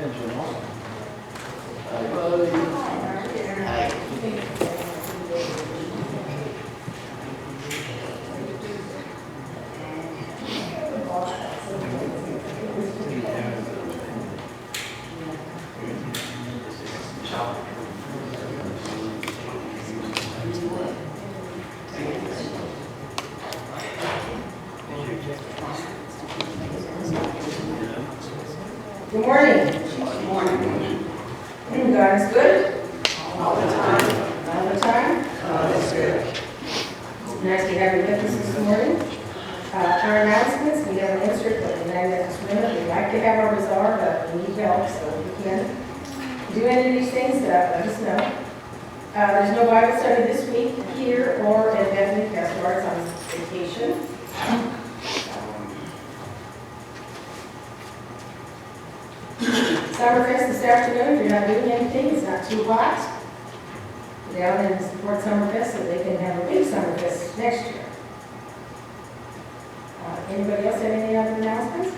Good morning. Good morning. God is good. All the time. All the time. God is good. Nice to have you with us this morning. Our announcements, we have an insert that we have next minute. We'd like to have our bazaar, but we need help, so if we can do any of these things, let us know. There's no Bible study this week here or at Bethany. Pastor Bart's on vacation. Summerfest this afternoon. If you're not doing anything, it's not too hot. Go down and support Summerfest so they can have a big Summerfest next year. Anybody else have any other announcements?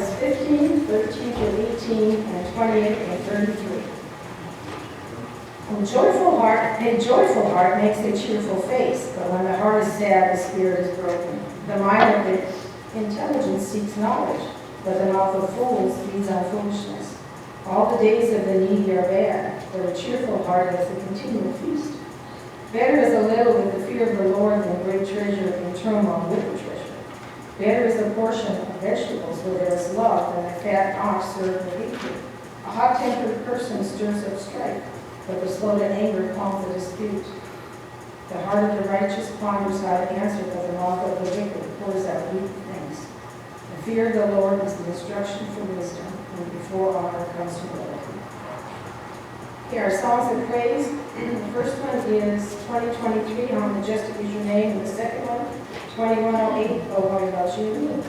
verses 15, 13 to 18, and 28 and 33. A joyful heart makes a cheerful face, but when the heart is sad, the spirit is broken. The mind of the intelligent seeks knowledge, but the mouth of fools feeds on foolishness. All the days of the needy are bad, but a cheerful heart has a continual feast. Better is a little with the fear of the Lord than great treasure in turmoil with the treasure. Better is a portion of vegetables where there is love than a fat ox served with hatred. A hot-tempered person stirs up strife, but the slow to anger calms the dispute. The heart of the righteous ponders how to answer, but the mouth of the wicked pours out weak things. The fear of the Lord is the instruction for wisdom, and before honor comes humility. Here are songs of praise. The first one is 2023, on Majestic is Your Name, and the second one, 2108, Oh, What About You?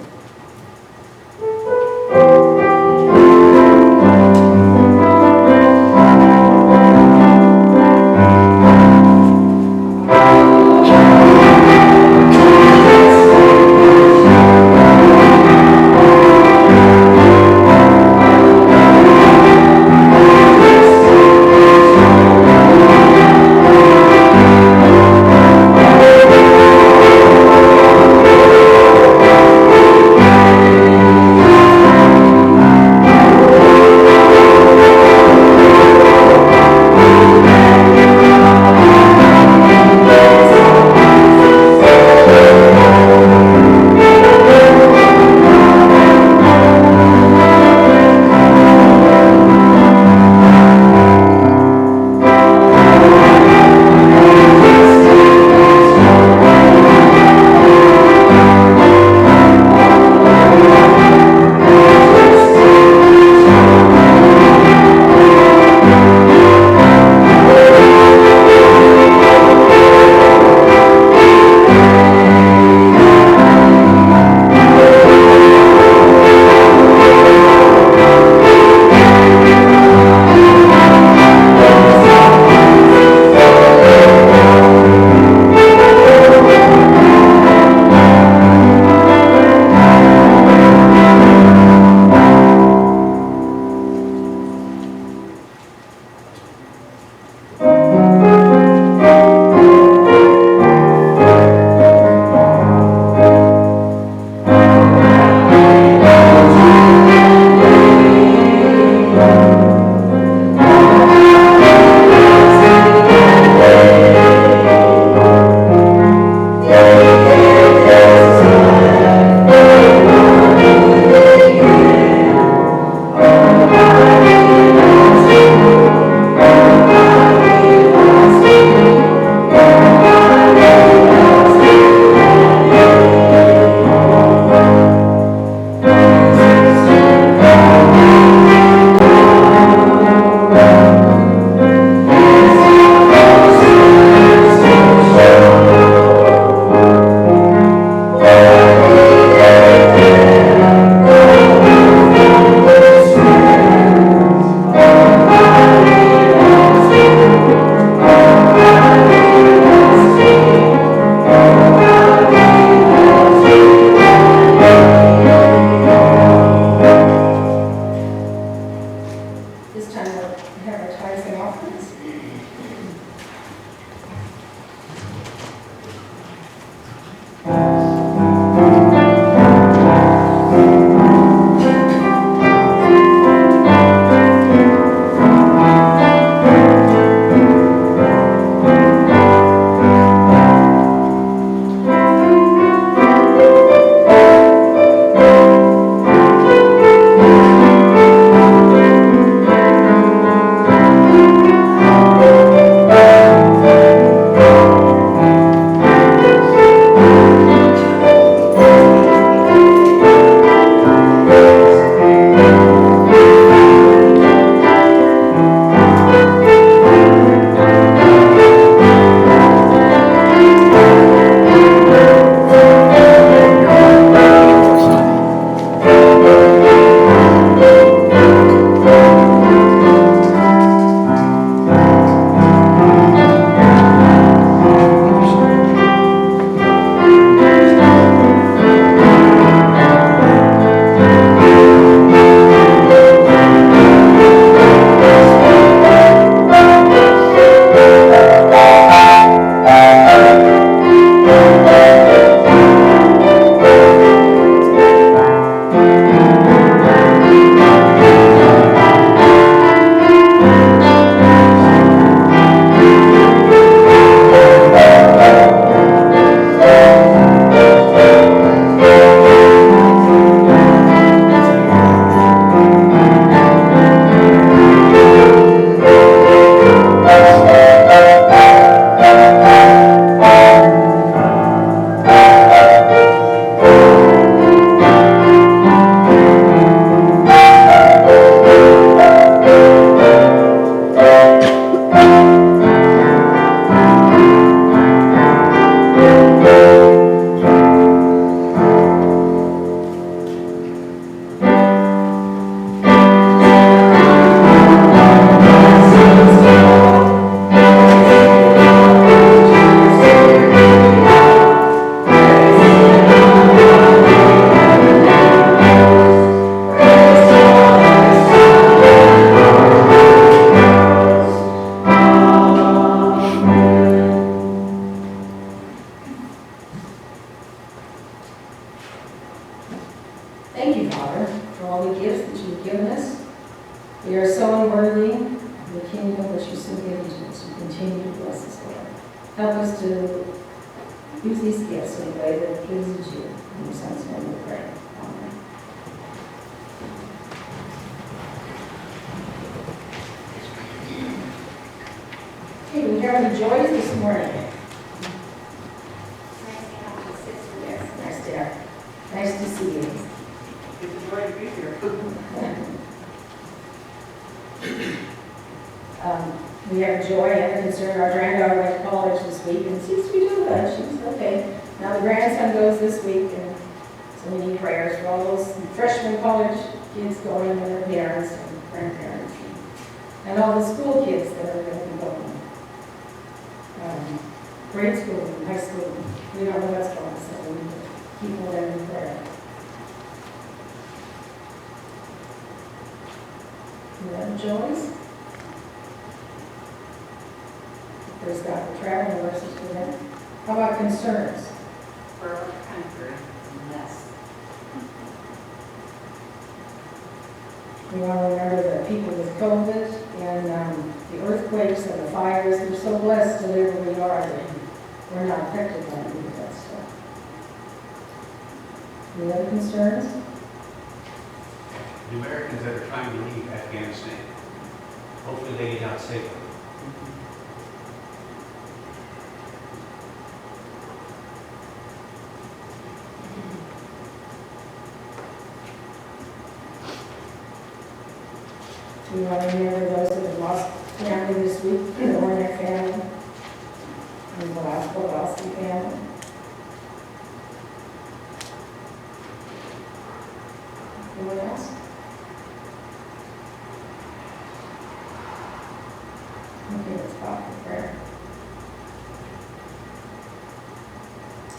for all the gifts that you've given us. We are so unworthy of the kingdom that you so given to us. You continue to bless us, Lord. Help us to use these gifts in a way that pleases you. In your Son's name we pray. Amen. Okay, we have any joys this morning? Nice to have. Nice to see you. It's a joy to be here. We have joy and concern. Our granddaughter went to college this week and seems to be doing good. She's okay. Now the grandson goes this week, and so we need prayers for all those freshman college kids going and their parents and grandparents, and all the school kids that are going to be going. Grade school and high school. We don't know what's going on, so we need to keep them in prayer. You have joys? Praise God for traveling verses for them. How about concerns? For our country, yes. We want to remember the people with COVID and the earthquakes and the fires. We're so blessed to live where we are that we're not affected by any of that stuff. Any other concerns? The Americans that are trying to leave Afghanistan, hopefully they get out safely. We want to remember those that have lost family this week, or their family, and the last Bobowski family. Anyone else? Okay, let's stop for prayer.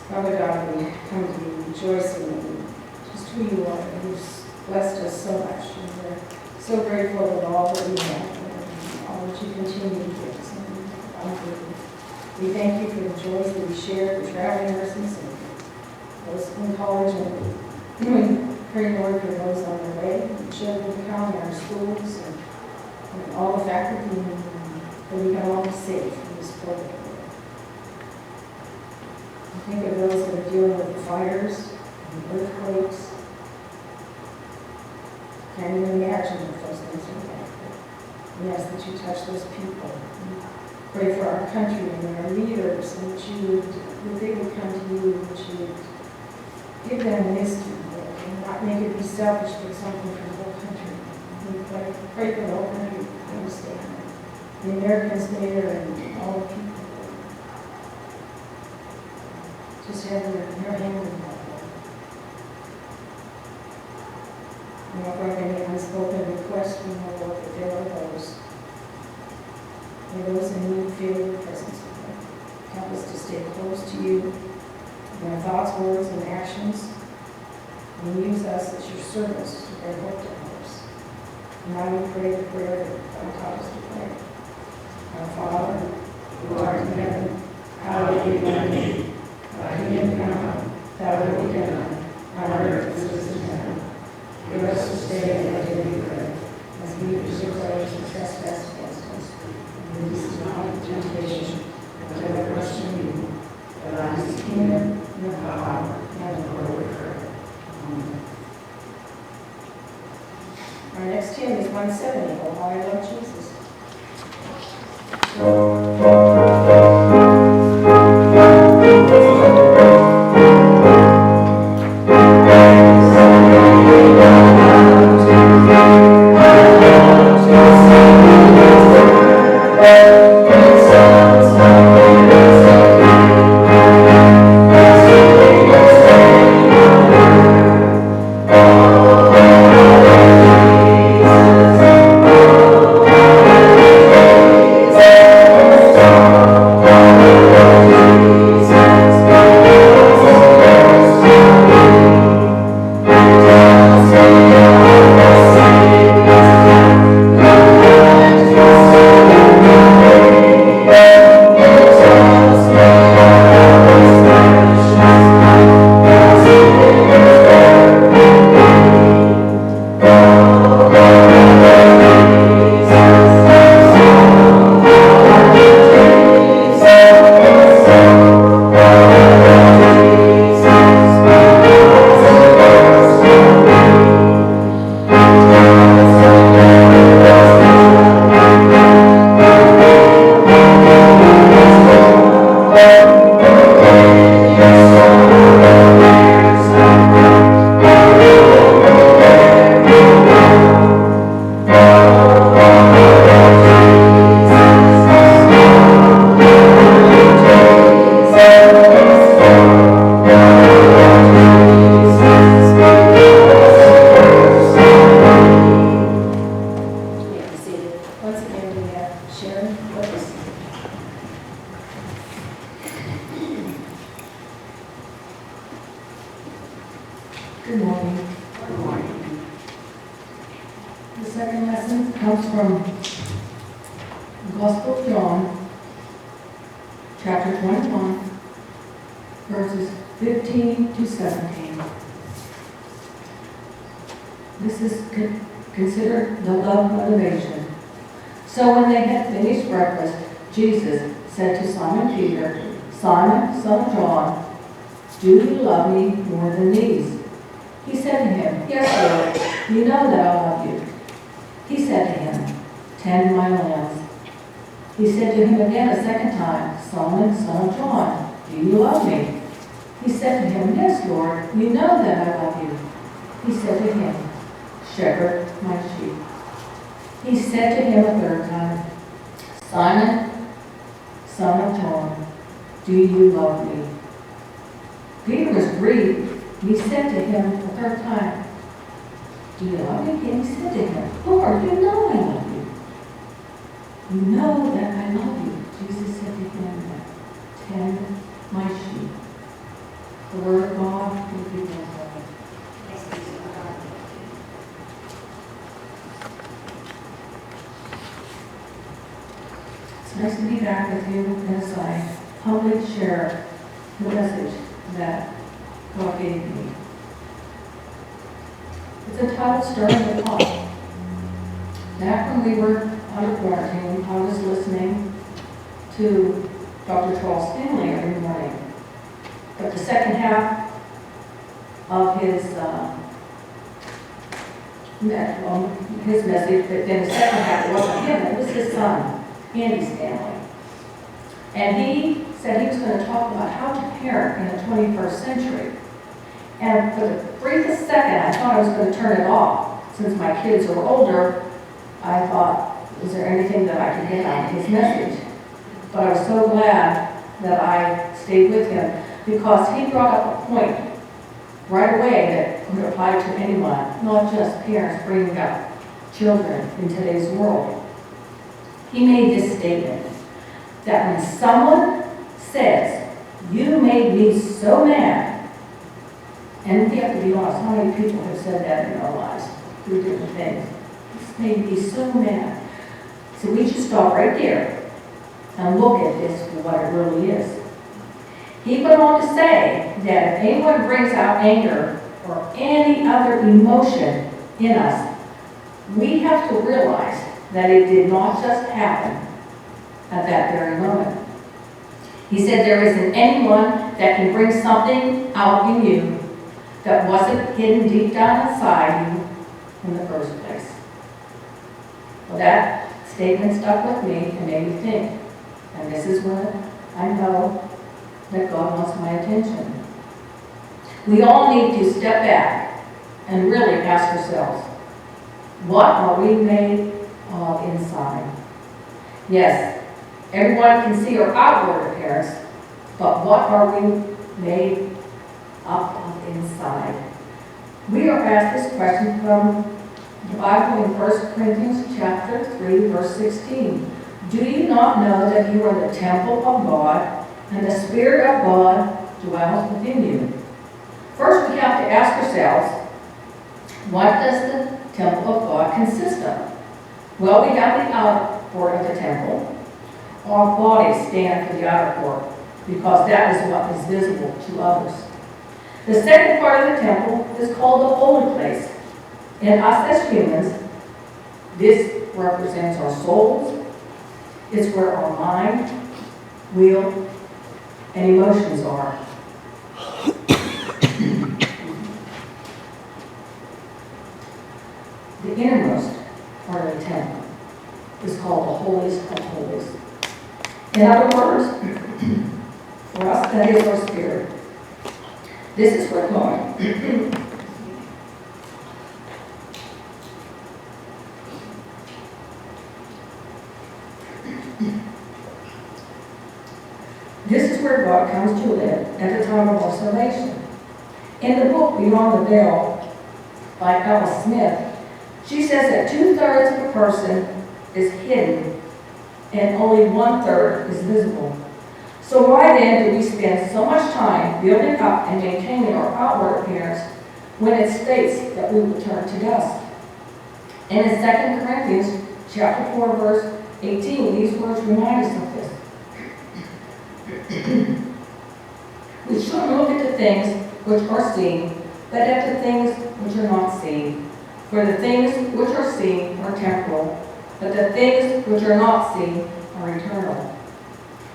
Father God, we come to you rejoicing in just who you are. You've blessed us so much. And we're so grateful for all that we have and all that you continue to give us. We thank you for the joys that we share, the traveling nurses, and those in college. And we pray, Lord, for those on their way, the children to come in our schools, and all the faculty, and that we can all be safe in this program. I think of those that are dealing with the fires and earthquakes. Can't even imagine what those things are like. We ask that you touch those people. We pray for our country and our leaders, and that they would come to you, and that you would give them wisdom, and not make it be selfish, but something for the whole country. We pray for the whole country to understand the Americans there and all the people. Just have your hand in that. And if there are any unspoken requests, we know, Lord, that there are those. May those in need feel your presence. Help us to stay close to you in our thoughts, words, and actions. And use us as your servants to bring hope to others. And now we pray the prayer that God taught us to pray. Our Father, who art in heaven, hallowed be thy name. Thy kingdom come, thy will be done, on earth as it is in heaven. Give us this day our daily bread, as we forgive those who trespass against us. And lead us not into temptation, but deliver us from evil. For thine is the kingdom, and the power, and the glory forever. Amen. Our next hymn is 170, Oh, How I Love Jesus. Oh, second lesson comes from the Gospel of John, chapter 21, verses 15 to 17. This is considered the love motivation. So when they had finished breakfast, Jesus said to Simon Peter, "Simon, son of John, do you love me more than these?" He said to him, "Yes, Lord, you know that I love you." He said to him, "Tend my lambs." He said to him again a second time, "Simon, son of John, do you love me?" He said to him, "Yes, Lord, you know that I love you." He said to him, "Shepherd my sheep." He said to him a third time, "Simon, son of John, do you love me?" Peter was grieved. He said to him a third time, "Do you love me?" And he said to him, "Lord, you know I love you." "You know that I love you." Jesus said to him, "Tend my sheep." The word of God will be glorified. It's nice to be back with you as I humbly share the message that God gave me. It's entitled Stirring the Pot. Back when we were under quarantine, I was listening to Dr. Charles Stanley every morning. But the second half of his message, but then the second half, it wasn't him, it was his son, Andy Stanley. And he said he was going to talk about how to parent in the 21st century. And for the briefest second, I thought I was going to turn it off. Since my kids are older, I thought, is there anything that I could get out of his message? But I was so glad that I stayed with him because he brought up a point right away that could apply to anyone, not just parents bringing up children in today's world. He made this statement that when someone says, "You made me so mad," and we have to be honest, how many people have said that in our lives through different things? This made me so mad. So we should stop right there and look at this for what it really is. He went on to say that if anyone brings out anger or any other emotion in us, we have to realize that it did not just happen at that very moment. He said there isn't anyone that can bring something out in you that wasn't hidden deep down inside you in the first place. Well, that statement stuck with me and made me think. And this is when I know that God wants my attention. We all need to step back and really ask ourselves, what are we made of inside? Yes, everyone can see our outward appearance, but what are we made up of inside? We are asked this question from the Bible in 1 Corinthians chapter 3, verse 16. Do you not know that you are the temple of God, and the Spirit of God dwells within you? First, we have to ask ourselves, what does the temple of God consist of? Well, we have the outer court of the temple. Our bodies stand for the outer court, because that is what is visible to others. The second part of the temple is called the holy place. And us as humans, this represents our souls. It's where our mind, will, and emotions are. The innermost part of the temple is called the holiest of holies. In other words, for us, that is our spirit. This is where God This is where God comes to live at the time of our salvation. In the book Beyond the Veil by Alice Smith, she says that 2/3 of a person is hidden and only 1/3 is visible. So why then do we spend so much time building up and maintaining our outward appearance when it states that we will turn to dust? And in 2 Corinthians chapter 4, verse 18, these words remind us of this. We shouldn't look at the things which are seen, but at the things which are not seen. For the things which are seen are temporal, but the things which are not seen are eternal.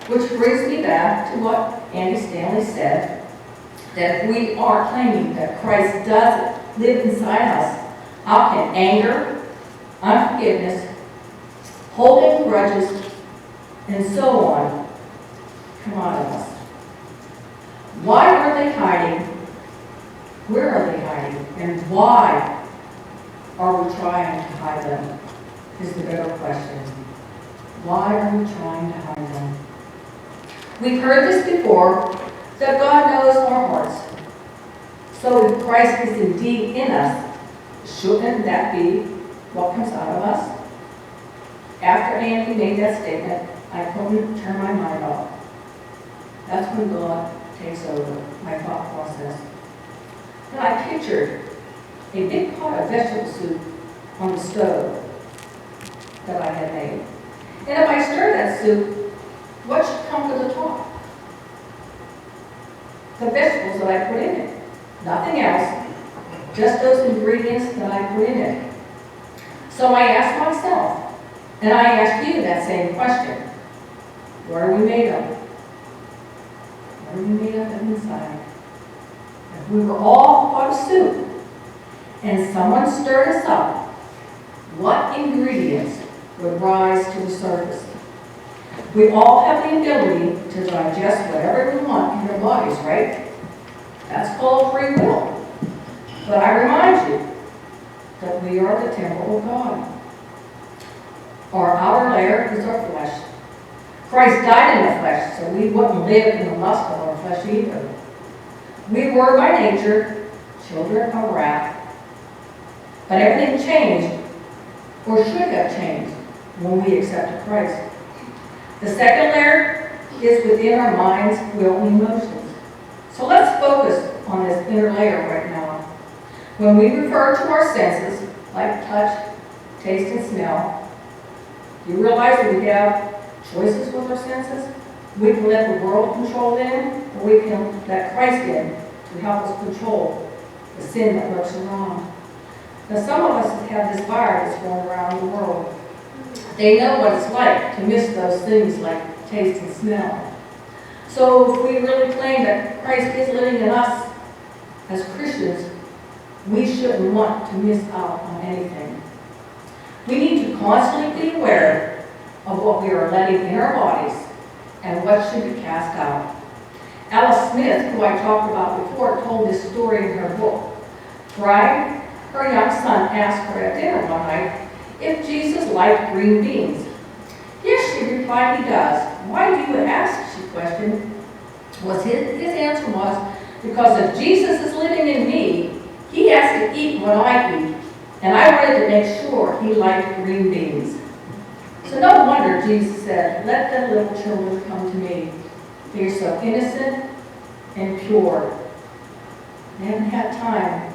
Which brings me back to what Andy Stanley said, that if we are claiming that Christ does live inside us, how can anger, unforgiveness, holding grudges, and so on come out of us? Why are they hiding? Where are they hiding? And why are we trying to hide them? Is the better question. Why are we trying to hide them? We've heard this before, that God knows our hearts. So if Christ is indeed in us, shouldn't that be what comes out of us? After Andy made that statement, I couldn't turn my mind off. That's when God takes over my thought process. And I pictured a big pot of vegetable soup on the stove that I had made. And if I stir that soup, what should come to the top? The vegetables that I put in it. Nothing else, just those ingredients that I put in it. So I asked myself, and I ask you that same question. What are we made of? What are we made of inside? If we were all a pot of soup, and someone stirred us up, what ingredients would rise to the surface? We all have the ability to digest whatever we want in our bodies, right? That's called free will. But I remind you that we are the temple of God. Our outer layer is our flesh. Christ died in the flesh, so we wouldn't live in the lust of our flesh either. We were by nature children of wrath. But everything changed, or should have changed, when we accepted Christ. The second layer is within our minds, will, and emotions. So let's focus on this inner layer right now. When we refer to our senses, like touch, taste, and smell, you realize that we have choices with our senses? We can let the world control them, or we can let Christ in to help us control the sin that lurks around. Now, some of us have this fire that's going around the world. They know what it's like to miss those things like taste and smell. So if we really claim that Christ is living in us as Christians, we shouldn't want to miss out on anything. We need to constantly be aware of what we are letting in our bodies and what should be cast out. Alice Smith, who I talked about before, told this story in her book. Brian, her young son, asked her at dinner one night if Jesus liked green beans. Yes, she replied, he does. Why do you ask, she questioned. His answer was, because if Jesus is living in me, he has to eat what I eat, and I wanted to make sure he liked green beans. So no wonder Jesus said, let the little children come to me. They are so innocent and pure. They haven't had time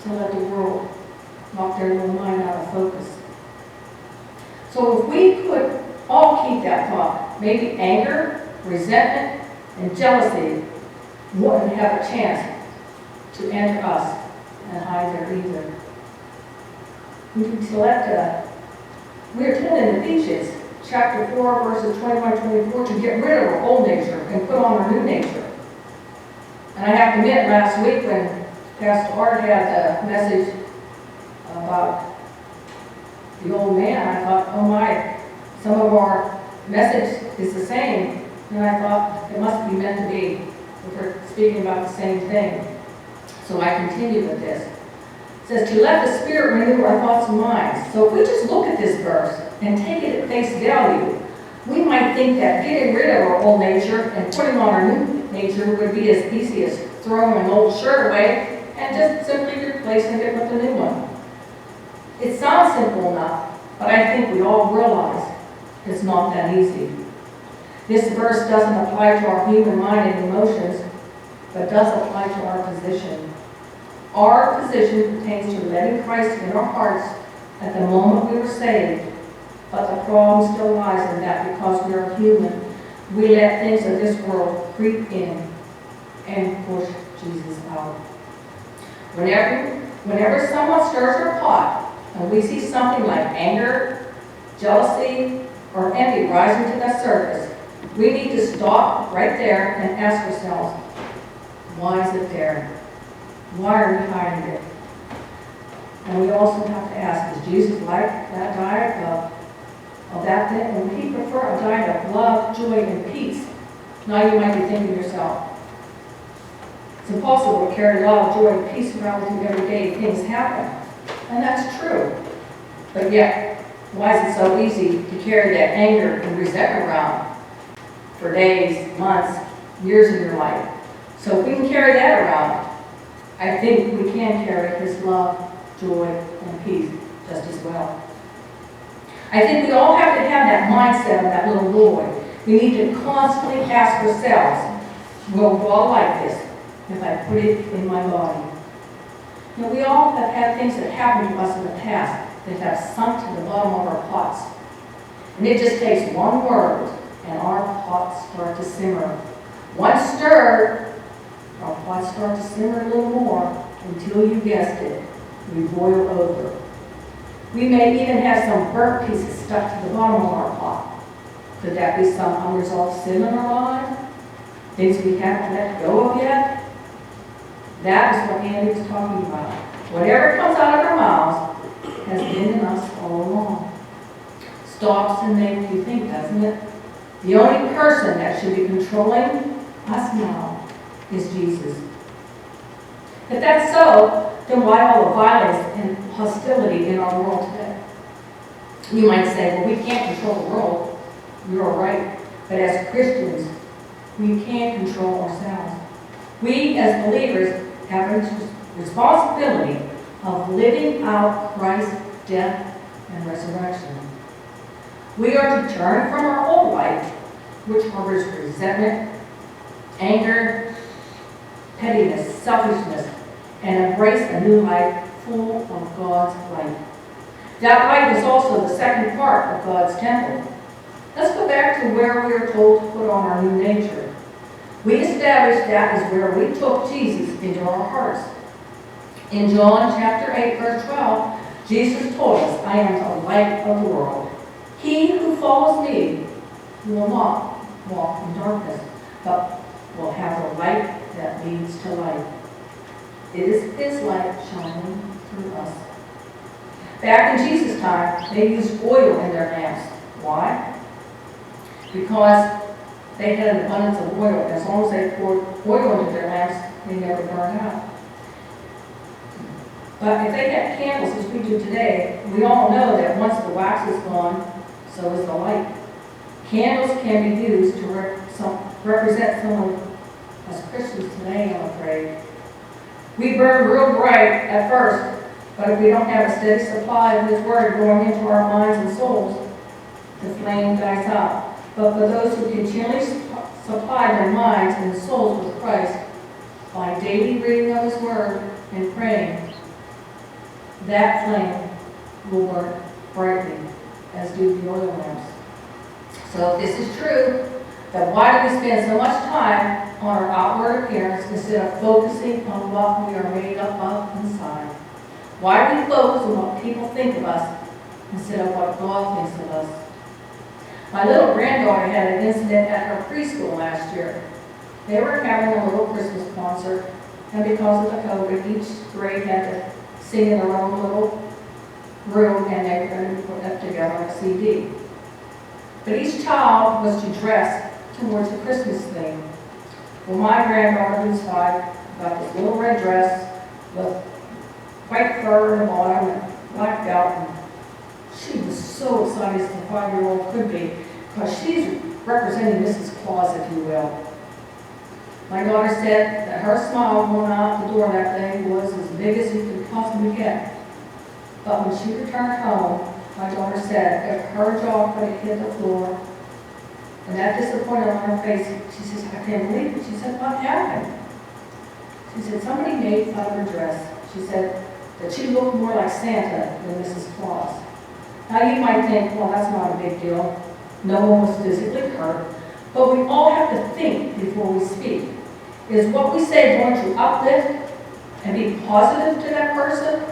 to let the world knock their little mind out of focus. So if we could all keep that thought, maybe anger, resentment, and jealousy wouldn't have a chance to enter us and hide there either. We are told in Ephesians chapter 4, verses 21-24, to get rid of our old nature and put on our new nature. And I have to admit, last week when Pastor Art had a message about the old man, I thought, oh my, some of our message is the same. And I thought, it must be meant to be, if we're speaking about the same thing. So I continued with this. It says, to let the Spirit renew our thoughts and minds. So if we just look at this verse and take it at face value, we might think that getting rid of our old nature and putting on our new nature would be as easy as throwing an old shirt away and just simply replacing it with a new one. It sounds simple enough, but I think we all realize it's not that easy. This verse doesn't apply to our human mind and emotions, but does apply to our position. Our position pertains to letting Christ in our hearts at the moment we were saved, but the problem still lies in that because we are human, we let things of this world creep in and push Jesus out. Whenever someone stirs their pot and we see something like anger, jealousy, or envy rising to the surface, we need to stop right there and ask ourselves, why is it there? Why are we hiding it? And we also have to ask, does Jesus like that diet of that thing? And would he prefer a diet of love, joy, and peace? Now you might be thinking to yourself, it's impossible to carry love, joy, and peace around with you every day. Things happen. And that's true. But yet, why is it so easy to carry that anger and resentment around for days, months, years in your life? So if we can carry that around, I think we can carry his love, joy, and peace just as well. I think we all have to have that mindset of that little boy. We need to constantly ask ourselves, will God like this if I put it in my body? You know, we all have had things that happened to us in the past that have sunk to the bottom of our pots. And it just takes one word and our pots start to simmer. One stir, our pots start to simmer a little more until you guessed it, we boil over. We may even have some burnt pieces stuck to the bottom of our pot. Could that be some unresolved sin in our life? Things we haven't let go of yet? That is what Andy was talking about. Whatever comes out of our mouths has been in us all along. Stops and makes you think, doesn't it? The only person that should be controlling us now is Jesus. If that's so, then why all the violence and hostility in our world today? You might say, well, we can't control the world. You're right. But as Christians, we can control ourselves. We, as believers, have a responsibility of living out Christ's death and resurrection. We are to turn from our old life, which harbors resentment, anger, pettiness, selfishness, and embrace a new life full of God's light. That light is also the second part of God's temple. Let's go back to where we are told to put on our new nature. We established that is where we took Jesus into our hearts. In John chapter 8, verse 12, Jesus told us, I am the light of the world. He who follows me will not walk in darkness, but will have the light that leads to life. It is his light shining through us. Back in Jesus' time, they used oil in their lamps. Why? Because they had an abundance of oil. As long as they poured oil into their lamps, they never burned out. But if they had candles, as we do today, we all know that once the wax is gone, so is the light. Candles can be used to represent someone as Christians today, I'm afraid. We burn real bright at first, but if we don't have a steady supply of His Word going into our minds and souls, the flame dies out. But for those who continually supply their minds and souls with Christ by daily reading of His Word and praying, that flame will burn brightly, as do the oil lamps. So if this is true, then why do we spend so much time on our outward appearance instead of focusing on what we are made up of inside? Why do we focus on what people think of us instead of what God thinks of us? My little granddaughter had an incident at her preschool last year. They were having a little Christmas concert, and because of the COVID, each grade had to sing in their own little room, and they were going to put up together a CD. But each child was to dress towards the Christmas theme. Well, my granddaughter, who's 5, got this little red dress with white fur in the bottom and black belt, and she was so excited as a 5-year-old could be, because she's representing Mrs. Claus, if you will. My daughter said that her smile going out the door that day was as big as you could possibly get. But when she returned home, my daughter said if her jaw could have hit the floor, and that disappointment on her face, she says, I can't believe it. She said, what happened? She said, somebody made fun of her dress. She said, that she looked more like Santa than Mrs. Claus. Now you might think, well, that's not a big deal. No one was physically hurt. But we all have to think before we speak. Is what we say going to uplift and be positive to that person?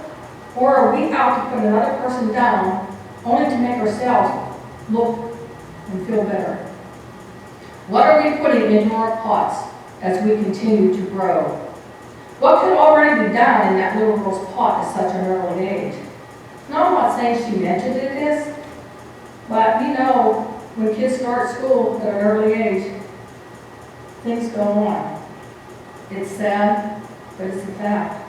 Or are we out to put another person down only to make ourselves look and feel better? What are we putting into our pots as we continue to grow? What could already be done in that little girl's pot at such an early age? Now, I'm not saying she meant to do this, but you know, when kids start school at an early age, things go on. It's sad, but it's a fact.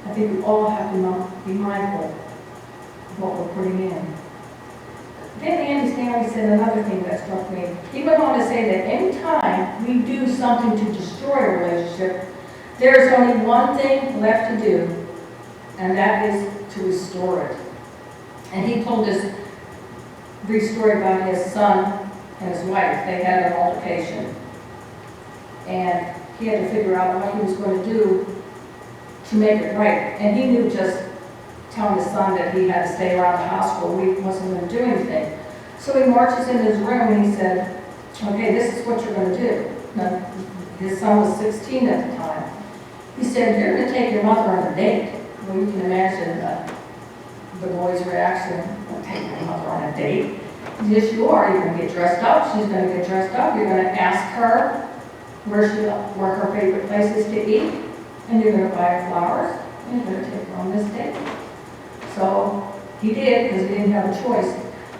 I think we all have to be mindful of what we're putting in. Then Andy Stanley said another thing that struck me. He went on to say that any time we do something to destroy a relationship, there's only one thing left to do, and that is to restore it. And he told this brief story about his son and his wife. They had an altercation, and he had to figure out what he was going to do to make it right. And he knew just telling his son that he had to stay around the house for a week wasn't going to do anything. So he marches into his room and he said, okay, this is what you're going to do. Now, his son was 16 at the time. He said, you're going to take your mother on a date. Well, you can imagine the boy's reaction. I'll take my mother on a date. Yes, you are. You're going to get dressed up. She's going to get dressed up. You're going to ask her where her favorite place is to eat. And you're going to buy her flowers. And you're going to take her on this date. So he did, because he didn't have a choice.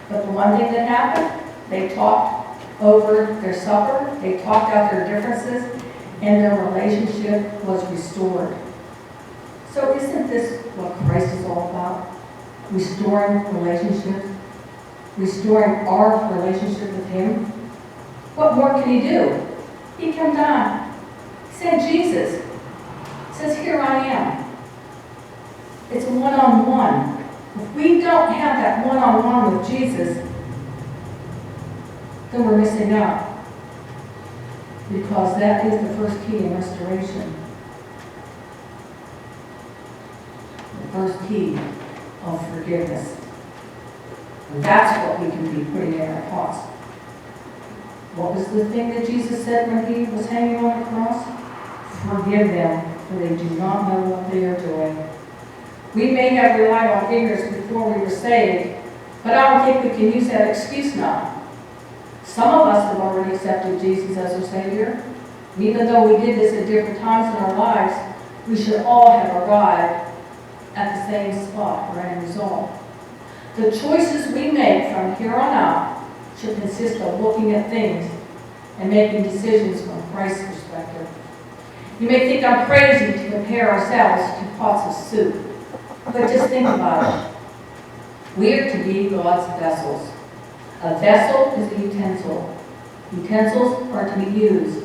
But the one thing that happened, they talked over their supper. They talked out their differences. And their relationship was restored. So isn't this what Christ is all about? Restoring relationships? Restoring our relationship with Him? What more can He do? He came down. He sent Jesus. He says, here I am. It's a one-on-one. If we don't have that one-on-one with Jesus, then we're missing out. Because that is the first key in restoration. The first key of forgiveness. And that's what we can be putting in our pots. What was the thing that Jesus said when He was hanging on the cross? Forgive them, for they do not know what they are doing. We may have relied on ignorance before we were saved, but I don't think we can use that excuse now. Some of us have already accepted Jesus as our Savior. Even though we did this at different times in our lives, we should all have arrived at the same spot or end result. The choices we make from here on out should consist of looking at things and making decisions from Christ's perspective. You may think I'm crazy to compare ourselves to pots of soup, but just think about it. We are to be God's vessels. A vessel is a utensil. Utensils are to be used.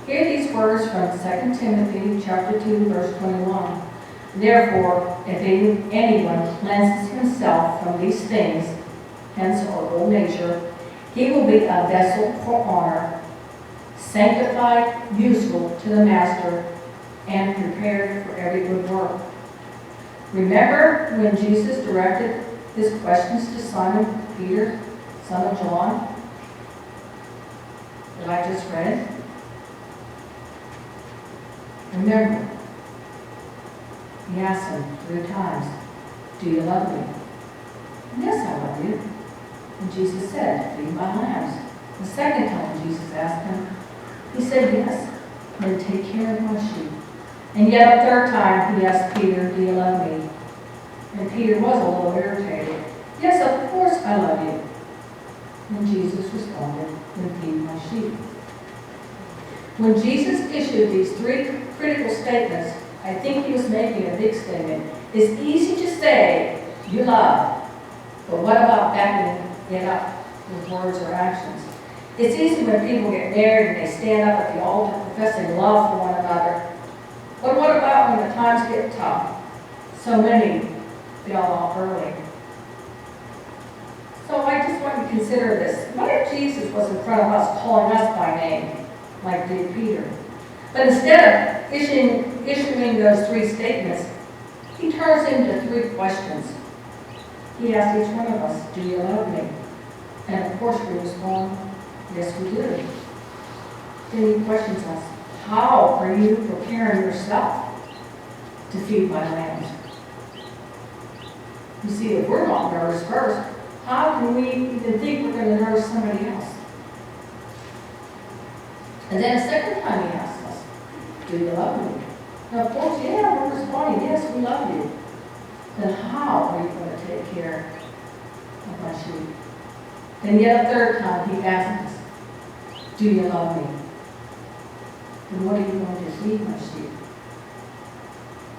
Hear these words from 2 Timothy chapter 2, verse 21. Therefore, if anyone cleanses himself from these things, hence our old nature, he will be a vessel for honor, sanctified, useful to the master, and prepared for every good work. Remember when Jesus directed His questions to Simon Peter, son of John, that I just read? Remember, He asked him 3 times, do you love me? Yes, I love you. And Jesus said, feed my lambs. The second time Jesus asked him, he said, yes, then take care of my sheep. And yet a third time he asked Peter, do you love me? And Peter was a little irritated. Yes, of course I love you. And Jesus responded, then feed my sheep. When Jesus issued these 3 critical statements, I think He was making a big statement. It's easy to say, you love, but what about backing it up with words or actions? It's easy when people get married and they stand up at the altar professing love for one another. But what about when the times get tough? So many bail off early. So I just want you to consider this. What if Jesus was in front of us calling us by name, like did Peter? But instead of issuing those 3 statements, He turns into 3 questions. He asks each one of us, do you love me? And of course we respond, yes we do. Then he questions us, how are you preparing yourself to feed my lambs? You see, if we're not nourished first, how can we even think we're going to nourish somebody else? And then a second time he asks us, do you love me? And of course, yeah, we're responding, yes, we love you. Then how are you going to take care of my sheep? Then yet a third time he asks us, do you love me? Then what are you going to feed my sheep?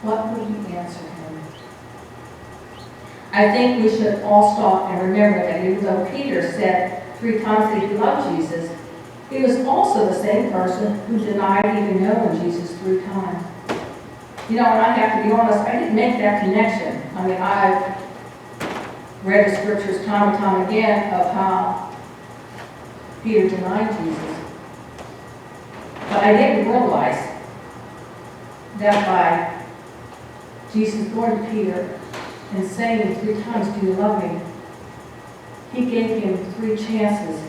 What would we answer him? I think we should all stop and remember that even though Peter said 3 times that he loved Jesus, he was also the same person who denied even knowing Jesus 3 times. You know, and I have to be honest, I didn't make that connection. I mean, I've read the scriptures time and time again of how Peter denied Jesus. But I didn't realize that by Jesus going to Peter and saying 3 times, do you love me? He gave him 3 chances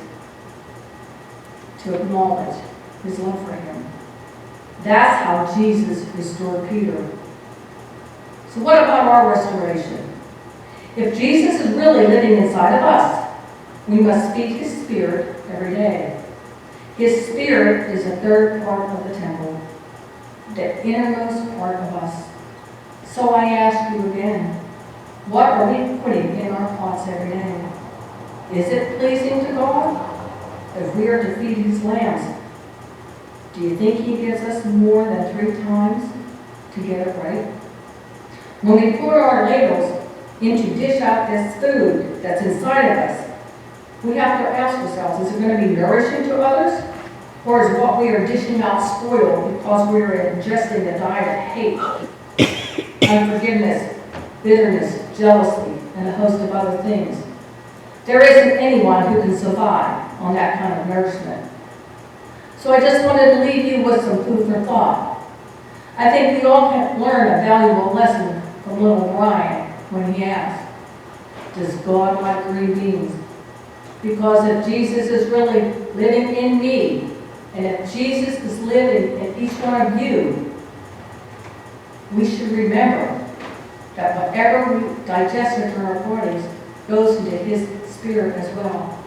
to acknowledge his love for him. That's how Jesus restored Peter. So what about our restoration? If Jesus is really living inside of us, we must feed his spirit every day. His spirit is the 3rd part of the temple, the innermost part of us. So I ask you again, what are we putting in our pots every day? Is it pleasing to God? If we are to feed his lambs, do you think he gives us more than 3 times to get it right? When we put our ladles in to dish out this food that's inside of us, we have to ask ourselves, is it going to be nourishing to others? Or is what we are dishing out spoiled because we are ingesting a diet of hate, unforgiveness, bitterness, jealousy, and a host of other things? There isn't anyone who can survive on that kind of nourishment. So I just wanted to leave you with some food for thought. I think we all can learn a valuable lesson from little Brian when he asked, does God like green beans? Because if Jesus is really living in me, and if Jesus is living in each one of you, we should remember that whatever we digest into our bodies goes into his spirit as well.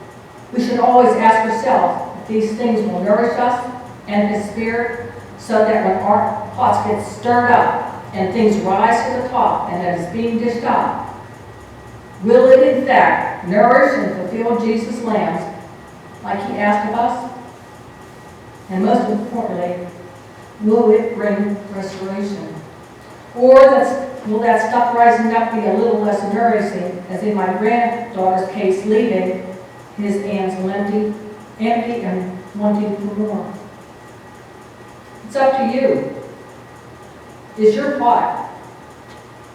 We should always ask ourselves if these things will nourish us and his spirit, so that when our pots get stirred up and things rise to the top and it is being dished out, will it in fact nourish and fulfill Jesus' lambs like he asked of us? And most importantly, will it bring restoration? Or will that stuff rising up be a little less nourishing, as in my granddaughter's case, leaving his hands empty and wanting for more? It's up to you. Is your pot?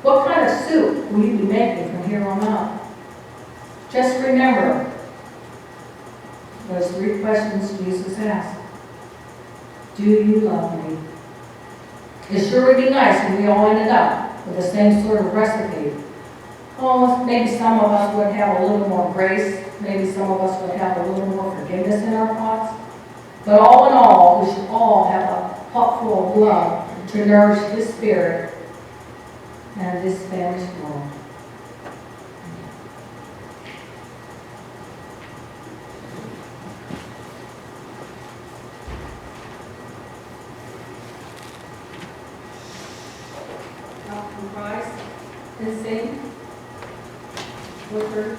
What kind of soup will you be making from here on out? Just remember those 3 questions Jesus asked. Do you love me? It sure would be nice if we all ended up with the same sort of recipe. Oh, maybe some of us would have a little more grace. Maybe some of us would have a little more forgiveness in our pots. But all in all, we should all have a pot full of love to nourish his spirit and this famished world. Rise and sing with her.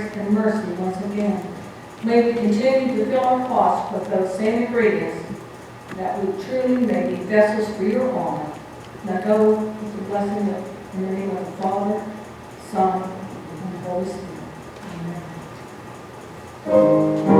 grace and mercy once again. May we continue to fill our pots with those same ingredients, that we truly may be vessels for your honor. Now go with the blessing in the name of the Father, Son, and the Holy Spirit. Amen.